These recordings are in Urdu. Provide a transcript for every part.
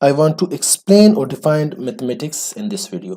I want to explain or define mathematics in this video.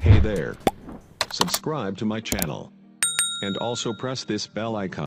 Hey there. Subscribe to my channel and also press this bell icon.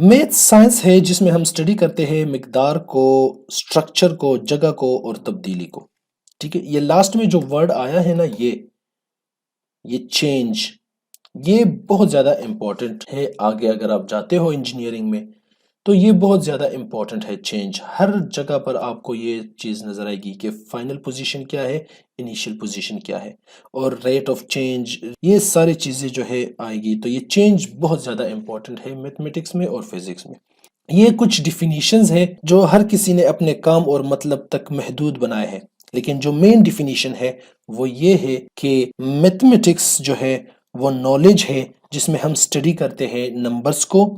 Math science ہے جس میں ہم اسٹڈی کرتے ہیں مقدار کو، اسٹرکچر کو، جگہ کو اور تبدیلی کو، ٹھیک ہے۔ یہ لاسٹ میں جو ورڈ آیا ہے نا، یہ چینج، یہ بہت زیادہ امپورٹنٹ ہے۔ آگے اگر آپ جاتے ہو انجینئرنگ میں تو یہ بہت زیادہ امپورٹنٹ ہے چینج۔ ہر جگہ پر آپ کو یہ چیز نظر آئے گی کہ فائنل پوزیشن کیا ہے، انیشیل پوزیشن کیا ہے، اور ریٹ آف چینج، یہ ساری چیزیں جو ہے آئے گی۔ تو یہ چینج بہت زیادہ امپورٹنٹ ہے میتھمیٹکس میں اور فزکس میں۔ یہ کچھ ڈیفینیشنز ہے جو ہر کسی نے اپنے کام اور مطلب تک محدود بنائے ہیں، لیکن جو مین ڈیفینیشن ہے وہ یہ ہے کہ میتھمیٹکس جو ہے وہ نالج ہے جس میں ہم اسٹڈی کرتے ہیں نمبرز کو،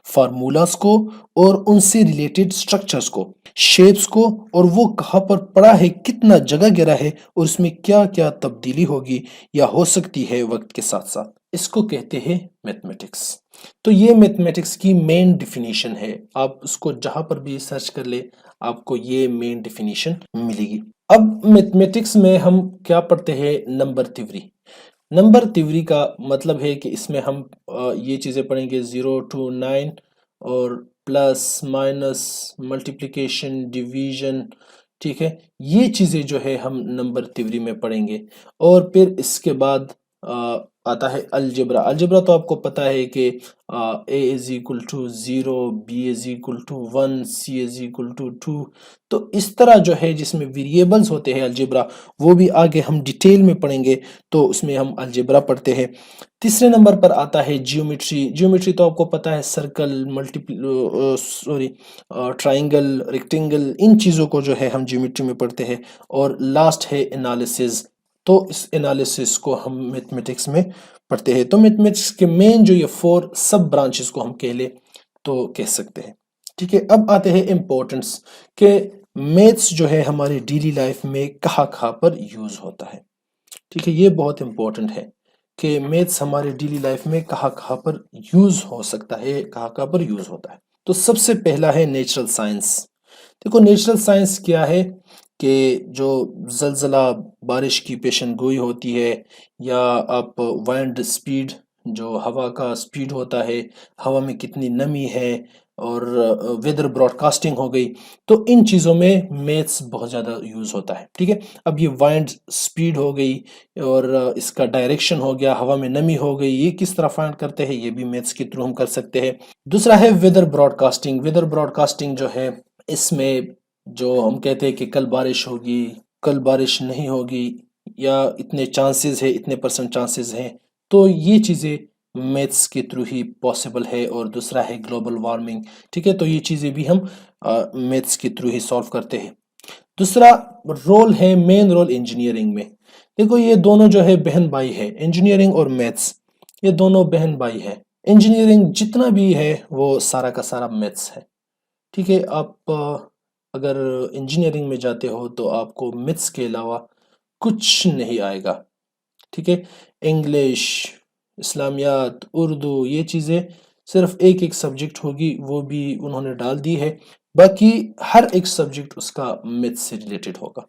فارمولاز کو اور ان سے ریلیٹڈ سٹرکچرز کو، شیپس کو، اور وہ کہاں پر پڑا ہے، کتنا جگہ گرا ہے، اور اس میں کیا کیا تبدیلی ہوگی یا ہو سکتی ہے وقت کے ساتھ ساتھ، اس کو کہتے ہیں میتھمیٹکس۔ تو یہ میتھمیٹکس کی مین ڈیفینیشن ہے۔ آپ اس کو جہاں پر بھی سرچ کر لے آپ کو یہ مین ڈیفینیشن ملے گی۔ اب میتھمیٹکس میں ہم کیا پڑھتے ہیں؟ Number theory. نمبر تھیوری کا مطلب ہے کہ اس میں ہم یہ چیزیں پڑھیں گے 0 to 9 اور پلس مائنس ملٹیپلیکیشن ڈیویژن، ٹھیک ہے۔ یہ چیزیں جو ہے ہم نمبر تھیوری میں پڑھیں گے۔ اور پھر اس کے بعد آتا ہے الجبرا۔ الجبرا تو آپ کو پتہ ہے کہ A is equal to 0، B is equal to 1، C is equal to 2۔ تو اس طرح جو ہے جس میں ویریبلز ہوتے ہیں الجبرا، وہ بھی آگے ہم ڈیٹیل میں پڑھیں گے، تو اس میں ہم الجبرا پڑھتے ہیں۔ تیسرے نمبر پر آتا ہے جیومیٹری۔ جیومیٹری تو آپ کو پتہ ہے سرکل، ٹرائنگل، ریکٹینگل، ان چیزوں کو جو ہے ہم جیومیٹری میں پڑھتے ہیں۔ اور لاسٹ ہے انالیسز، تو اس انالیسس کو ہم میتھمیٹکس میں پڑھتے ہیں۔ تو میتھمیٹکس کے مین جو یہ 4 سب برانچز کو ہم کہہ سکتے ہیں، ٹھیک ہے۔ اب آتے ہیں امپورٹنس کہ میتھس جو ہے ہماری ڈیلی لائف میں کہاں کہاں پر یوز ہوتا ہے، ٹھیک ہے۔ یہ بہت امپورٹنٹ ہے کہ میتھس ہمارے ڈیلی لائف میں کہاں کہاں پر یوز ہو سکتا ہے، کہاں کہاں پر یوز ہوتا ہے۔ تو سب سے پہلا ہے نیچرل سائنس۔ دیکھو نیچرل سائنس کیا ہے کہ جو زلزلہ، بارش کی پیشن گوئی ہوتی ہے، یا آپ وائنڈ سپیڈ، جو ہوا کا سپیڈ ہوتا ہے، ہوا میں کتنی نمی ہے، اور ویدر براڈ کاسٹنگ ہو گئی، تو ان چیزوں میں میتھس بہت زیادہ یوز ہوتا ہے، ٹھیک ہے۔ اب یہ وائنڈ سپیڈ ہو گئی اور اس کا ڈائریکشن ہو گیا، ہوا میں نمی ہو گئی، یہ کس طرح فائنڈ کرتے ہیں، یہ بھی میتھس کے تھرو ہم کر سکتے ہیں۔ دوسرا ہے weather broadcasting. Weather broadcasting جو ہے، اس میں جو ہم کہتے ہیں کہ کل بارش ہوگی، کل بارش نہیں ہوگی، یا اتنے چانسز ہے، اتنے پرسنٹ چانسز ہیں، تو یہ چیزیں میتھس کے تھرو ہی پاسبل ہے۔ اور دوسرا ہے گلوبل وارمنگ، ٹھیک ہے۔ تو یہ چیزیں بھی ہم میتھس کے تھرو ہی سالو کرتے ہیں۔ دوسرا رول ہے، مین رول انجینئرنگ میں۔ دیکھو یہ دونوں جو ہے بہن بھائی ہے، انجینئرنگ اور میتھس، یہ دونوں بہن بھائی ہے۔ انجینئرنگ جتنا بھی ہے وہ سارا کا سارا میتھس ہے، ٹھیک ہے۔ آپ اگر انجینئرنگ میں جاتے ہو تو آپ کو میتھس کے علاوہ کچھ نہیں آئے گا، ٹھیک ہے۔ انگلش، اسلامیات، اردو، یہ چیزیں صرف ایک سبجیکٹ ہوگی، وہ بھی انہوں نے ڈال دی ہے، باقی ہر ایک سبجیکٹ اس کا میتھس سے ریلیٹڈ ہوگا،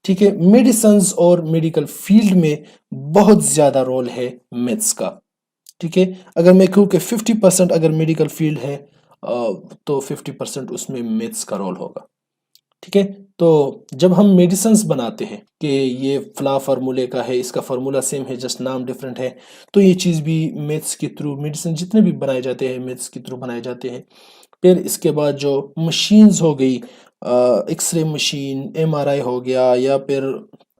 ٹھیک ہے۔ میڈیسنز اور میڈیکل فیلڈ میں بہت زیادہ رول ہے میتھس کا، ٹھیک ہے۔ اگر میں کہوں کہ 50% اگر میڈیکل فیلڈ ہے تو 50% اس میں میتھس کا رول ہوگا، ٹھیک ہے۔ تو جب ہم میڈیسنز بناتے ہیں کہ یہ فلاں فارمولے کا ہے، اس کا فارمولا سیم ہے، جسٹ نام ڈیفرنٹ ہے، تو یہ چیز بھی میتھس کے تھرو، میڈیسن جتنے بھی بنائے جاتے ہیں میتھس کے تھرو بنائے جاتے ہیں۔ پھر اس کے بعد جو مشینز ہو گئی، ایکس رے مشین، MRI ہو گیا، یا پھر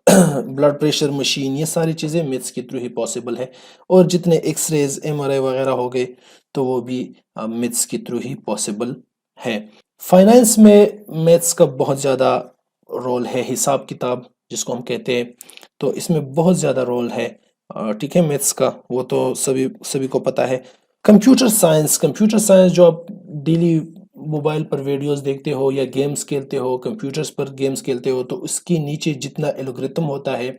بلڈ پریشر مشین، یہ ساری چیزیں میتھس کے تھرو ہی پاسبل ہے۔ اور جتنے ایکس ریز، MRI وغیرہ ہو گئے تو وہ بھی میتھس کے تھرو ہی پاسبل ہے۔ فائنانس میں میتھس کا بہت زیادہ رول ہے، حساب کتاب جس کو ہم کہتے ہیں، تو اس میں بہت زیادہ رول ہے، ٹھیک ہے، میتھس کا، وہ تو سبھی کو پتہ ہے۔ کمپیوٹر سائنس جو آپ ڈیلی موبائل پر ویڈیوز دیکھتے ہو یا گیمز کھیلتے ہو، کمپیوٹرز پر گیمز کھیلتے ہو، تو اس کے نیچے جتنا الگورتھم ہوتا ہے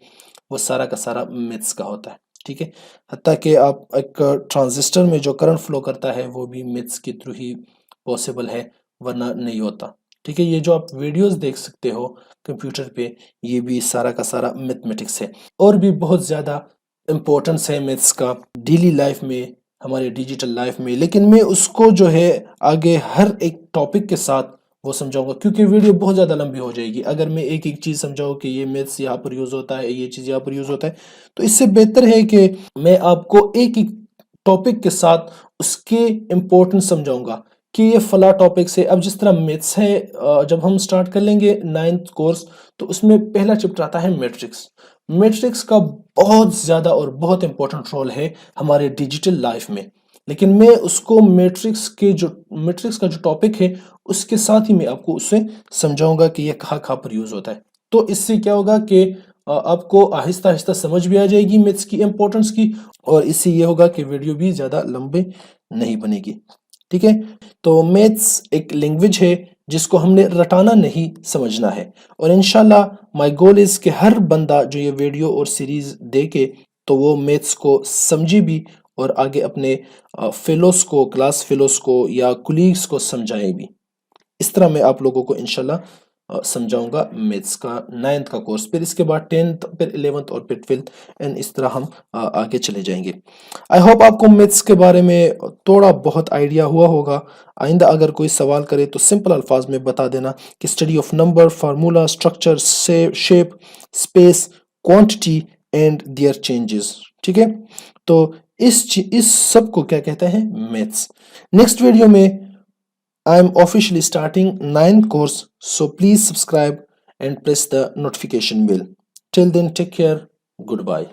وہ سارا کا سارا میتھس کا ہوتا ہے، ٹھیک ہے۔ حتیٰ کہ آپ ایک ٹرانزسٹر میں جو کرنٹ فلو کرتا ہے وہ بھی میتھس کے تھرو ہی پاسبل ہے، ورنہ نہیں ہوتا، ٹھیک ہے۔ یہ جو آپ ویڈیوز دیکھ سکتے ہو کمپیوٹر پہ، یہ بھی سارا کا سارا میتھمیٹکس ہے۔ اور بھی بہت زیادہ امپورٹنس ہے میتھس کا ڈیلی لائف میں ہمارے ڈیجیٹل لائف میں، لیکن میں اس کو جو ہے آگے ہر ایک ٹاپک کے ساتھ وہ سمجھاؤں گا، کیونکہ ویڈیو بہت زیادہ لمبی ہو جائے گی اگر میں ایک ایک چیز سمجھاؤں کہ یہ میتھس یہاں پر یوز ہوتا ہے، یہ چیز یہاں پر یوز ہوتا ہے. تو اس سے بہتر ہے کہ میں آپ کو ایک ایک ٹاپک کے ساتھ اس کے امپورٹنس سمجھاؤں گا کہ یہ فلاں ٹاپک سے. اب جس طرح میتھس ہے، جب ہم سٹارٹ کر لیں گے 9th کورس، تو اس میں پہلا چیپٹر آتا ہے میٹرکس. میٹرکس کا بہت زیادہ اور بہت امپورٹنٹ رول ہے ہمارے ڈیجیٹل لائف میں، لیکن میں اس کو میٹرکس کا جو ٹاپک ہے اس کے ساتھ ہی میں آپ کو اسے سمجھاؤں گا کہ یہ کہاں کہاں پر یوز ہوتا ہے. تو اس سے کیا ہوگا کہ آپ کو آہستہ آہستہ سمجھ بھی آ جائے گی میتھس کی امپورٹنس کی، اور اس سے یہ ہوگا کہ ویڈیو بھی زیادہ لمبے نہیں بنے گی. ٹھیک ہے، تو میتھس ایک لینگویج ہے جس کو ہم نے رٹانا نہیں سمجھنا ہے، اور انشاءاللہ مائی گول از کہ ہر بندہ جو یہ ویڈیو اور سیریز دیکھے تو وہ میتھس کو سمجھے بھی اور آگے اپنے فیلوز کو، کلاس فیلوز کو یا کولیگز کو سمجھائے بھی. اس طرح میں آپ لوگوں کو انشاءاللہ سمجھاؤں گا میتھس کا 9th کا کورس، پھر اس کے بعد 10th، پھر 11th اور پھر 12th، اینڈ اس طرح ہم آگے چلے جائیں گے. آئی ہوپ آپ کو میتھس کے بارے میں تھوڑا بہت آئیڈیا ہوا ہوگا. آئندہ اگر کوئی سوال کرے تو سمپل الفاظ میں بتا دینا کہ study of number, formula, structure, shape, space, quantity and their changes. ٹھیک ہے، تو اس سب کو کیا کہتے ہیں؟ میتھس. نیکسٹ ویڈیو میں I am officially starting 9th course, so please subscribe and press the notification bell. Till then, take care. Goodbye.